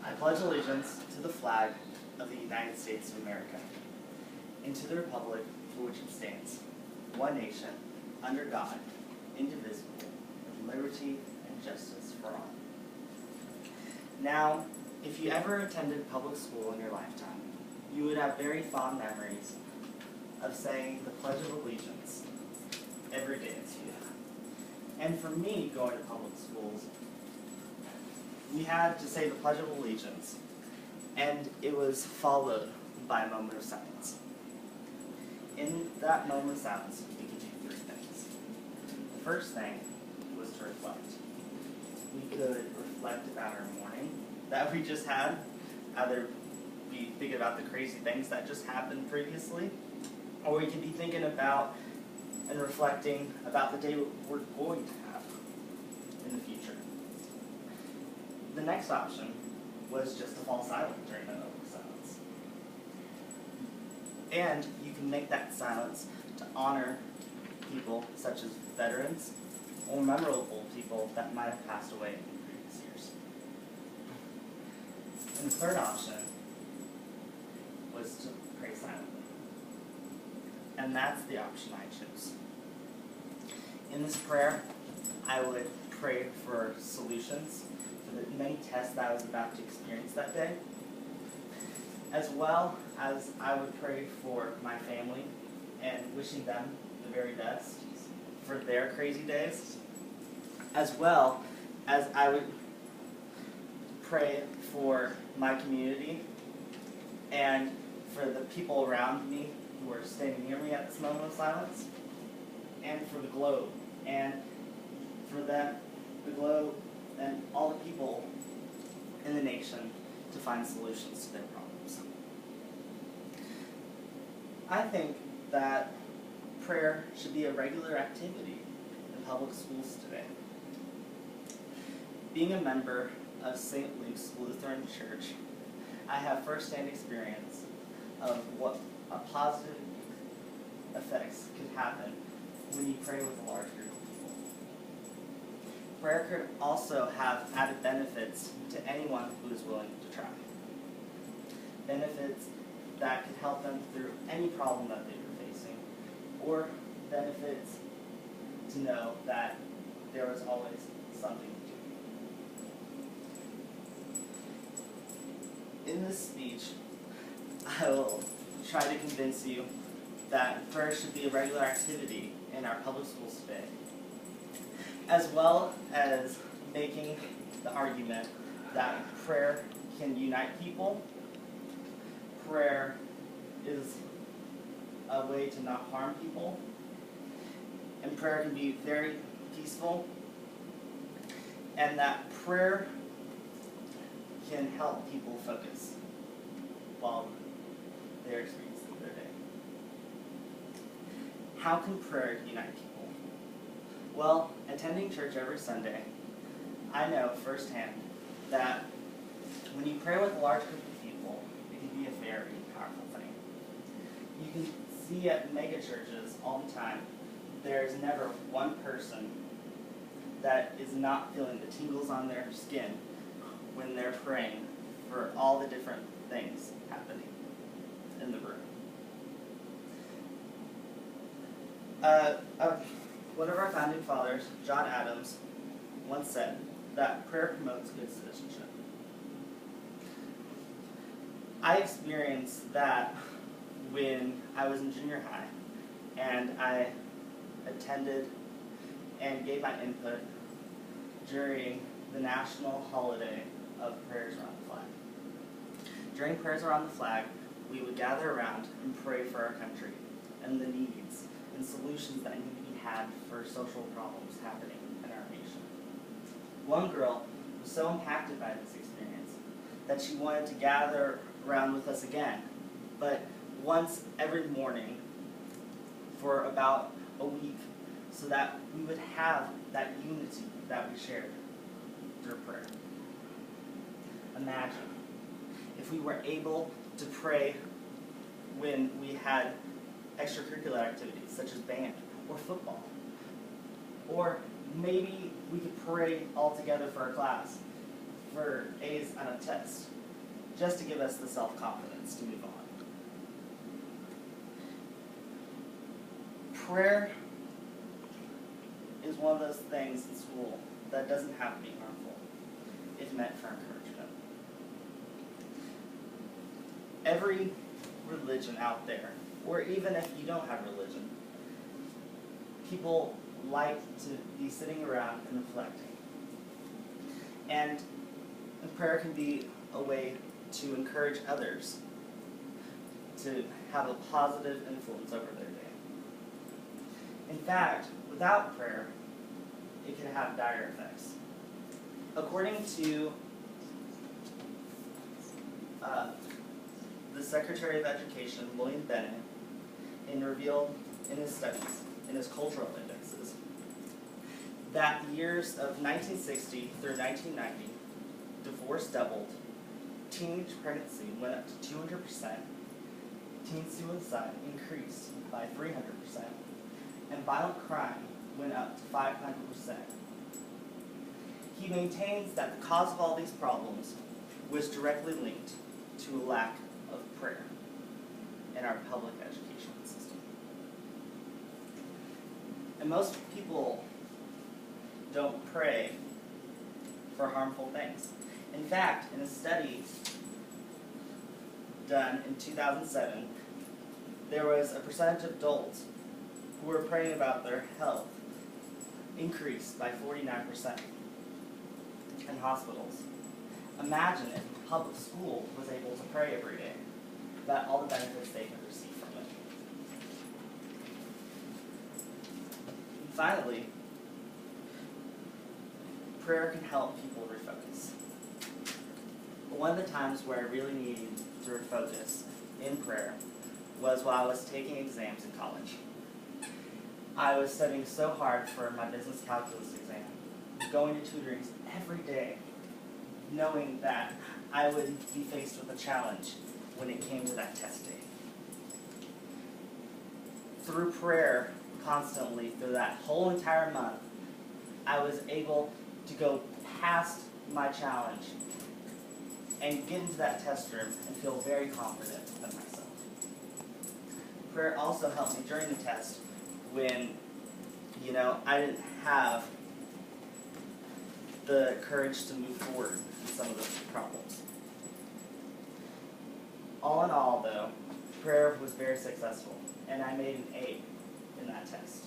I pledge allegiance to the flag of the United States of America, and to the republic for which it stands, one nation, under God, indivisible, with liberty and justice for all. Now, if you ever attended public school in your lifetime, you would have very fond memories of saying the Pledge of Allegiance every day at school. And for me, going to public schools, we had to say the Pledge of Allegiance, and it was followed by a moment of silence. In that moment of silence, we could do three things. The first thing was to reflect. We could reflect about our morning that we just had, either be thinking about the crazy things that just happened previously, or we could be thinking about and reflecting about the day we're going to have in the future. The next option was just to fall silent during that moment of silence. And you can make that silence to honor people such as veterans or memorable people that might have passed away in previous years. And the third option was to pray silently. And that's the option I chose. In this prayer, I would pray for solutions for the many tests that I was about to experience that day, as well as I would pray for my family and wishing them the very best for their crazy days, as well as I would pray for my community and for the people around me who are standing near me at this moment of silence, and for the globe, and for them, the globe, and all the people in the nation to find solutions to their problems. I think that prayer should be a regular activity in public schools today. Being a member of St. Luke's Lutheran Church, I have firsthand experience of what a positive effects could happen when you pray with a large group of people. Prayer could also have added benefits to anyone who is willing to try. Benefits that could help them through any problem that they were facing, or benefits to know that there was always something to do. In this speech, I will try to convince you that prayer should be a regular activity in our public schools today, as well as making the argument that prayer can unite people. Prayer is a way to not harm people, and prayer can be very peaceful, and that prayer can help people focus while they're experiencing their day. How can prayer unite people? Well, attending church every Sunday, I know firsthand that when you pray with a large group of people, it can be a very powerful thing. You can see at mega churches all the time, there's never one person that is not feeling the tingles on their skin when they're praying for all the different things happening in the room. One of our founding fathers, John Adams, once said that prayer promotes good citizenship. I experienced that when I was in junior high, and I attended and gave my input during the national holiday of Prayers Around the Flag. During Prayers Around the Flag, we would gather around and pray for our country and the needs and solutions that need to be had for social problems happening in our nation. One girl was so impacted by this experience that she wanted to gather around with us again, but once every morning for about a week, so that we would have that unity that we shared through prayer. Imagine if we were able to pray when we had extracurricular activities such as band or football. Or maybe we could pray all together for our class for A's on a test, just to give us the self-confidence to move on. Prayer is one of those things in school that doesn't have to be harmful. It's meant for encouragement. Every religion out there, or even if you don't have religion, people like to be sitting around and reflecting. And prayer can be a way to encourage others to have a positive influence over their day. In fact, without prayer, it can have dire effects. According to the Secretary of Education, William Bennett, revealed in his studies, in his cultural indexes, that the years of 1960 through 1990, divorce doubled, teenage pregnancy went up to 200%, teen suicide increased by 300%, and violent crime went up to 500%. He maintains that the cause of all these problems was directly linked to a lack of prayer in our public education system. And most people don't pray for harmful things. In fact, in a study done in 2007, there was a percentage of adults who were praying about their health increased by 49% in hospitals. Imagine if public school was able to pray every day, about all the benefits they could receive from it. And finally, prayer can help people refocus. But one of the times where I really needed to refocus in prayer was while I was taking exams in college. I was studying so hard for my business calculus exam, going to tutorings every day, knowing that I would be faced with a challenge when it came to that test day. Through prayer, constantly, through that whole entire month, I was able to go past my challenge and get into that test room and feel very confident in myself. Prayer also helped me during the test when, I didn't have the courage to move forward in some of those problems. All in all, though, prayer was very successful, and I made an A in that test.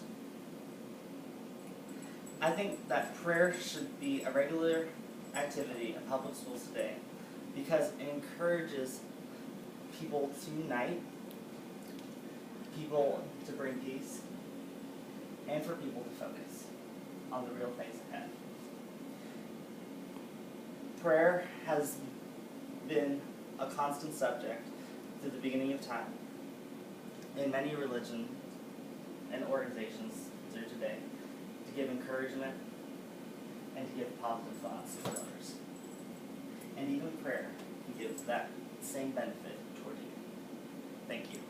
I think that prayer should be a regular activity in public schools today because it encourages people to unite, people to bring peace, and for people to focus on the real things ahead. Prayer has been a constant subject through the beginning of time in many religions and organizations through today to give encouragement and to give positive thoughts to others. And even prayer can give that same benefit toward you. Thank you.